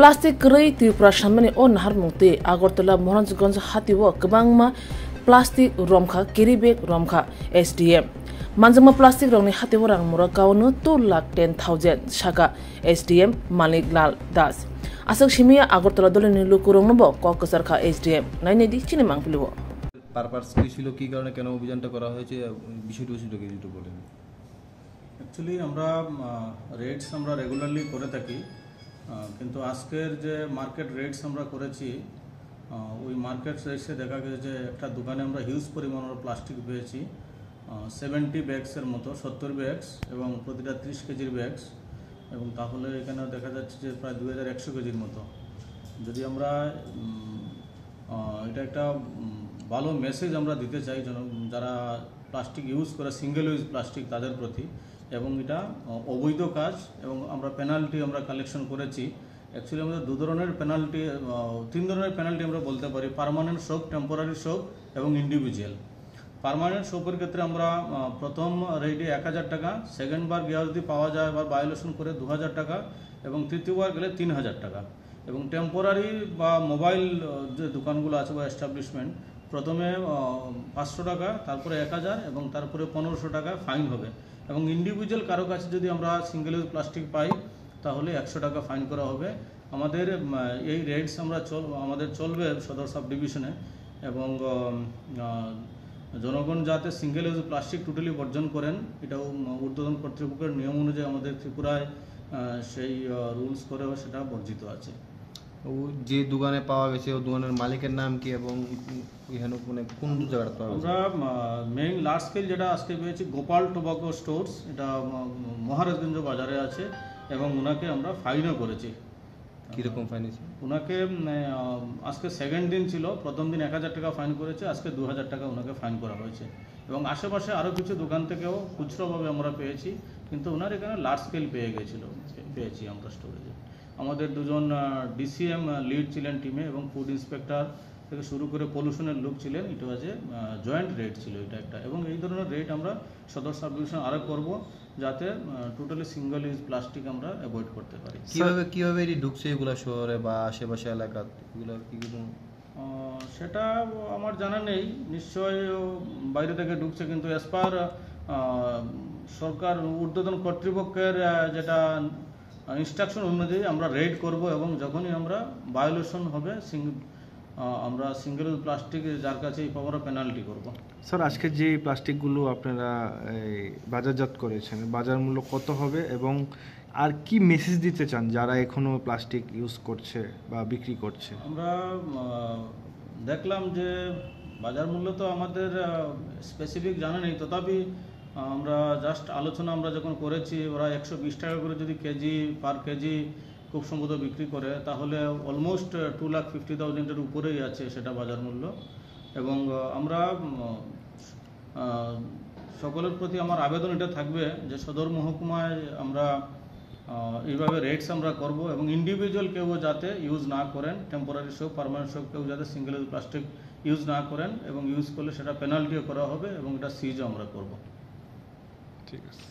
Plastic gray Tripura Shamani on Harmute, Agortala Moranjgons Hatiwo, Kabangma, Plastic Romka, Kiribek Romka, SDM. Manjama Plastic Roni Hatiwarang Murakauno, 210,000 Shaka, SDM, Malik Lal Das. Asak Shimia Agortala Dolin Lukurongbo, Kokosarka, SDM, Nainedi Chinamang Flu. Purpose ছিল কি কারণে কেন অভিযানটা করা হয়েছে বিষয়টা একটু বলেন। Actually আমরা রেটস আমরা রেগুলারলি করে থাকি, কিন্তু আজকের যে মার্কেট রেটস আমরা করেছি ওই মার্কেট রেটসে দেখা গেছে যে একটা দোকানে আমরা হিউজ পরিমাণের প্লাস্টিক পেয়েছি, 70 ব্যাগসের মতো, 70 ব্যাগস এবং প্রতিটা 30 কেজির ব্যাগস, এবং তাহলে এখানে দেখা যাচ্ছে যে প্রায় 2100 কেজির মতো। যদি আমরা এটা একটা ভালো মেসেজ আমরা দিতে চাই যারা প্লাস্টিক ইউজ করে, সিঙ্গেল ইউজ প্লাস্টিক, তাদের প্রতি, এবং এটা অবৈধ কাজ এবং আমরা পেনাল্টি আমরা কালেকশন করেছি। অ্যাকচুয়ালি আমাদের তিন ধরনের পেনাল্টি আমরা বলতে পারি: পার্মানেন্ট শোপ, টেম্পোরারি শোপ এবং ইন্ডিভিজুয়াল। পার্মানেন্ট শোপের ক্ষেত্রে আমরা প্রথম রেটে 1000 টাকা, সেকেন্ড বার গিয়ে যদি পাওয়া যায় বা ভায়োলেশন করে 2000 টাকা, এবং তৃতীয়বার গেলে 3000 টাকা। এবং টেম্পোরারি বা মোবাইল যে দোকানগুলো আছে বা এস্টাবলিশমেন্ট, প্রথমে 500 টাকা, তারপরে 1000 এবং তারপরে 1500 টাকা ফাইন হবে। এবং ইন্ডিভিজুয়াল কারো কাছে যদি আমরা সিঙ্গেল ইউজ প্লাস্টিক পাই তাহলে 100 টাকা ফাইন করা হবে। আমাদের এই রেটস আমাদের চলবে সদর সাব ডিভিশনে, এবং জনগণ যাতে সিঙ্গেল ইউজ প্লাস্টিক টোটালি বর্জন করেন, এটাও ঊর্ধ্বতন কর্তৃপক্ষের নিয়ম অনুযায়ী আমাদের ত্রিপুরায় সেই রুলস করেও সেটা বর্জিত আছে। ও যে দোকানে পাওয়া গেছে ও দোকানের মালিকের নাম কি এবং এখানে কোন জায়গাটা পাওয়া গেছে? আমরা মেইন লার্জ স্কেল যেটা আজকে পেয়েছি গোপাল টোবাকো স্টোর্স, এটা মহারাজগঞ্জ বাজারে আছে, এবং ওনাকে আমরা ফাইনও করেছি। কীরকম ফাইন আছে? ওনাকে আজকে সেকেন্ড দিন ছিল, প্রথম দিন 1000 টাকা ফাইন করেছে, আজকে 2000 টাকা ওনাকে ফাইন করা হয়েছে। এবং আশেপাশে আরও কিছু দোকান থেকেও খুচরোভাবে আমরা পেয়েছি, কিন্তু ওনার এখানে লার্জ স্কেল পেয়েছি আমরা স্টোরেজে। আমাদের দুজন ডিসিএম লিড ছিলেন টিমে, এবং ফুড ইন্সপেক্টর থেকে শুরু করে পলিউশনের লোক ছিলেন। এটা যে জয়েন্ট রেট ছিল এটা একটা, এবং এই ধরনের রেট আমরা সদর সাব ডিভিশন আরও করবো, যাতে টোটালি সিঙ্গেল ইউজ প্লাস্টিক আমরা অ্যাভয়েড করতে পারি। কিভাবে এটি ঢুকছে এগুলো শহরে বা আশেপাশে এলাকা, এগুলো কি সেটা আমার জানা নেই, নিশ্চয়ই বাইরে থেকে ঢুকছে, কিন্তু অ্যাজ পার সরকার ঊর্ধ্বতন কর্তৃপক্ষের যেটা ইনস্ট্রাকশন অনুযায়ী আমরা রেড করব, এবং যখনই আমরা ভায়োলেশন হবে আমরা সিঙ্গেল ইউজ প্লাস্টিক যার কাছে পাবো পেনাল্টি করব। স্যার, আজকে যে প্লাস্টিকগুলো আপনারা বাজারজাত করেছেন, বাজার মূল্য কত হবে, এবং আর কি মেসেজ দিতে চান যারা এখনো প্লাস্টিক ইউজ করছে বা বিক্রি করছে? আমরা দেখলাম যে বাজার মূল্য তো আমাদের স্পেসিফিক জানা নেই, তথাপি আমরা জাস্ট আলোচনা আমরা যখন করেছি, ওরা 120 টাকা করে যদি পার কেজি খুব সম্ভবত বিক্রি করে, তাহলে অলমোস্ট 2,50,000-এর উপরেই আছে সেটা বাজার মূল্য। এবং আমরা সকলের প্রতি আমার আবেদন এটা থাকবে যে সদর মহকুমায় আমরা এইভাবে রেটস আমরা করব, এবং ইন্ডিভিজুয়াল কেউ যাতে ইউজ না করেন, টেম্পোরারি শোপ, পার্মানেন্ট শোপ কেউ যাতে সিঙ্গেল ইউজ প্লাস্টিক ইউজ না করেন, এবং ইউজ করলে সেটা পেনাল্টিও করা হবে, এবং এটা সিজও আমরা করব। ঠিক আছে।